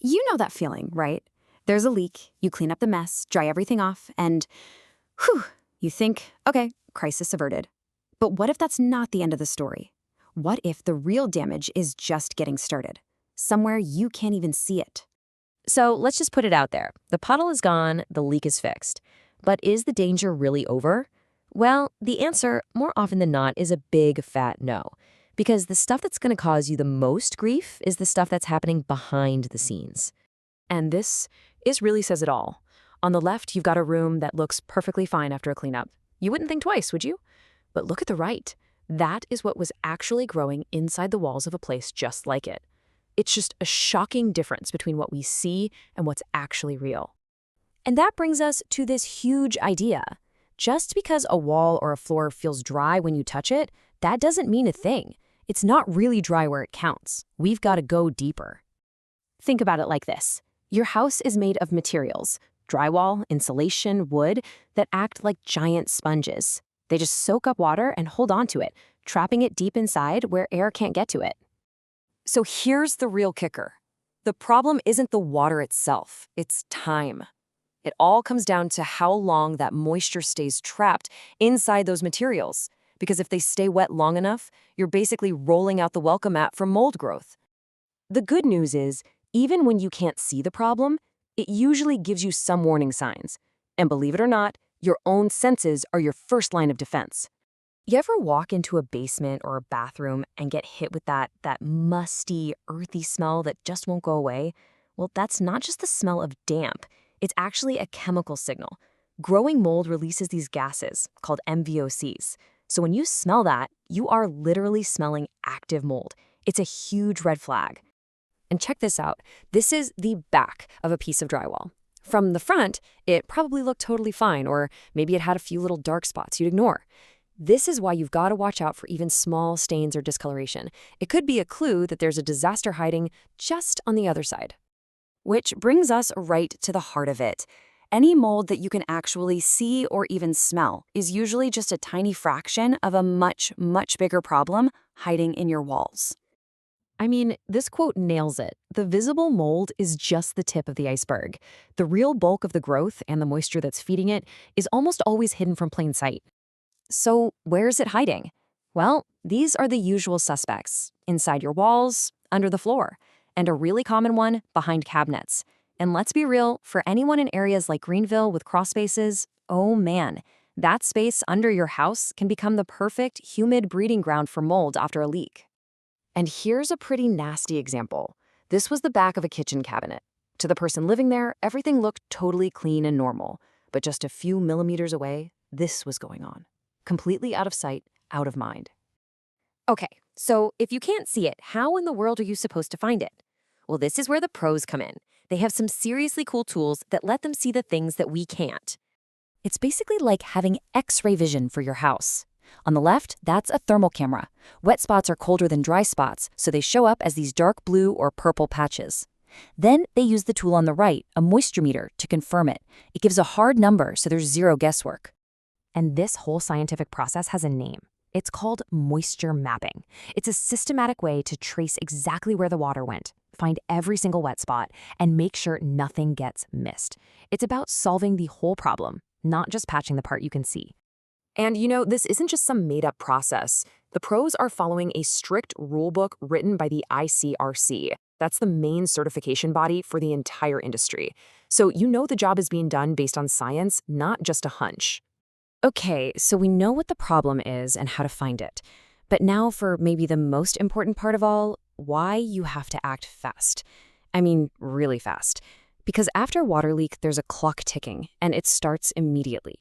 You know that feeling, right? There's a leak, you clean up the mess, dry everything off, and whew, you think, okay, crisis averted. But what if that's not the end of the story? What if the real damage is just getting started? Somewhere you can't even see it. So let's just put it out there. The puddle is gone, the leak is fixed. But is the danger really over? Well, the answer, more often than not, is a big fat no. Because the stuff that's going to cause you the most grief is the stuff that's happening behind the scenes. And this really says it all. On the left, you've got a room that looks perfectly fine after a cleanup. You wouldn't think twice, would you? But look at the right. That is what was actually growing inside the walls of a place just like it. It's just a shocking difference between what we see and what's actually real. And that brings us to this huge idea. Just because a wall or a floor feels dry when you touch it, that doesn't mean a thing. It's not really dry where it counts. We've got to go deeper. Think about it like this. Your house is made of materials, drywall, insulation, wood, that act like giant sponges. They just soak up water and hold on to it, trapping it deep inside where air can't get to it. So here's the real kicker. The problem isn't the water itself, it's time. It all comes down to how long that moisture stays trapped inside those materials. Because if they stay wet long enough, you're basically rolling out the welcome mat for mold growth. The good news is, even when you can't see the problem, it usually gives you some warning signs. And believe it or not, your own senses are your first line of defense. You ever walk into a basement or a bathroom and get hit with that musty, earthy smell that just won't go away? Well, that's not just the smell of damp. It's actually a chemical signal. Growing mold releases these gases, called MVOCs. So when you smell that, you are literally smelling active mold. It's a huge red flag. And check this out. This is the back of a piece of drywall. From the front, it probably looked totally fine, or maybe it had a few little dark spots you'd ignore. This is why you've got to watch out for even small stains or discoloration. It could be a clue that there's a disaster hiding just on the other side. Which brings us right to the heart of it. Any mold that you can actually see or even smell is usually just a tiny fraction of a much, much bigger problem hiding in your walls. I mean, this quote nails it. The visible mold is just the tip of the iceberg. The real bulk of the growth and the moisture that's feeding it is almost always hidden from plain sight. So where is it hiding? Well, these are the usual suspects: inside your walls, under the floor, and a really common one, behind cabinets. And let's be real, for anyone in areas like Greenville with crawl spaces, oh man, that space under your house can become the perfect humid breeding ground for mold after a leak. And here's a pretty nasty example. This was the back of a kitchen cabinet. To the person living there, everything looked totally clean and normal. But just a few millimeters away, this was going on. Completely out of sight, out of mind. Okay, so if you can't see it, how in the world are you supposed to find it? Well, this is where the pros come in. They have some seriously cool tools that let them see the things that we can't. It's basically like having X-ray vision for your house. On the left, that's a thermal camera. Wet spots are colder than dry spots, so they show up as these dark blue or purple patches. Then they use the tool on the right, a moisture meter, to confirm it. It gives a hard number, so there's zero guesswork. And this whole scientific process has a name. It's called moisture mapping. It's a systematic way to trace exactly where the water went, find every single wet spot, and make sure nothing gets missed. It's about solving the whole problem, not just patching the part you can see. And this isn't just some made-up process. The pros are following a strict rulebook written by the ICRC. That's the main certification body for the entire industry. So the job is being done based on science, not just a hunch. Okay, so we know what the problem is and how to find it. But now for maybe the most important part of all, why you have to act fast. I mean, really fast. Because after a water leak, there's a clock ticking, and it starts immediately.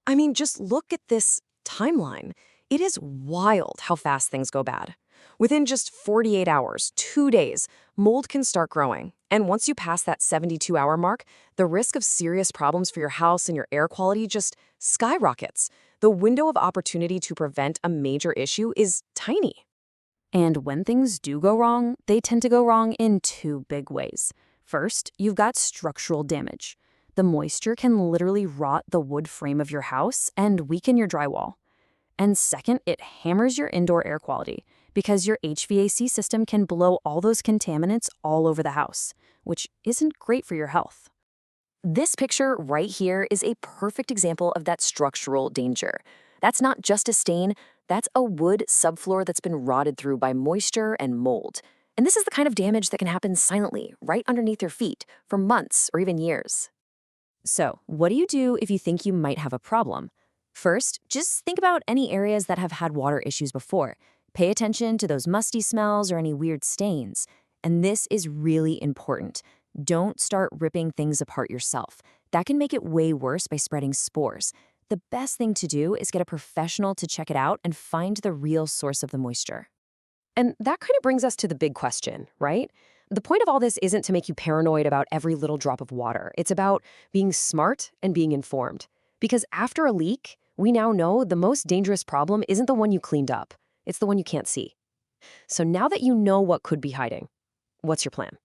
I mean, just look at this timeline. It is wild how fast things go bad. Within just 48 hours, 2 days, mold can start growing. And once you pass that 72-hour mark, the risk of serious problems for your house and your air quality just skyrockets. The window of opportunity to prevent a major issue is tiny. And when things do go wrong, they tend to go wrong in two big ways. First, you've got structural damage. The moisture can literally rot the wood frame of your house and weaken your drywall. And second, it hammers your indoor air quality, because your HVAC system can blow all those contaminants all over the house, which isn't great for your health. This picture right here is a perfect example of that structural danger. That's not just a stain, that's a wood subfloor that's been rotted through by moisture and mold. And this is the kind of damage that can happen silently, right underneath your feet, for months or even years. So, what do you do if you think you might have a problem? First, just think about any areas that have had water issues before. Pay attention to those musty smells or any weird stains. And this is really important. Don't start ripping things apart yourself. That can make it way worse by spreading spores. The best thing to do is get a professional to check it out and find the real source of the moisture. And that kind of brings us to the big question, right? The point of all this isn't to make you paranoid about every little drop of water. It's about being smart and being informed. Because after a leak, we now know the most dangerous problem isn't the one you cleaned up. It's the one you can't see. So now that you know what could be hiding, what's your plan?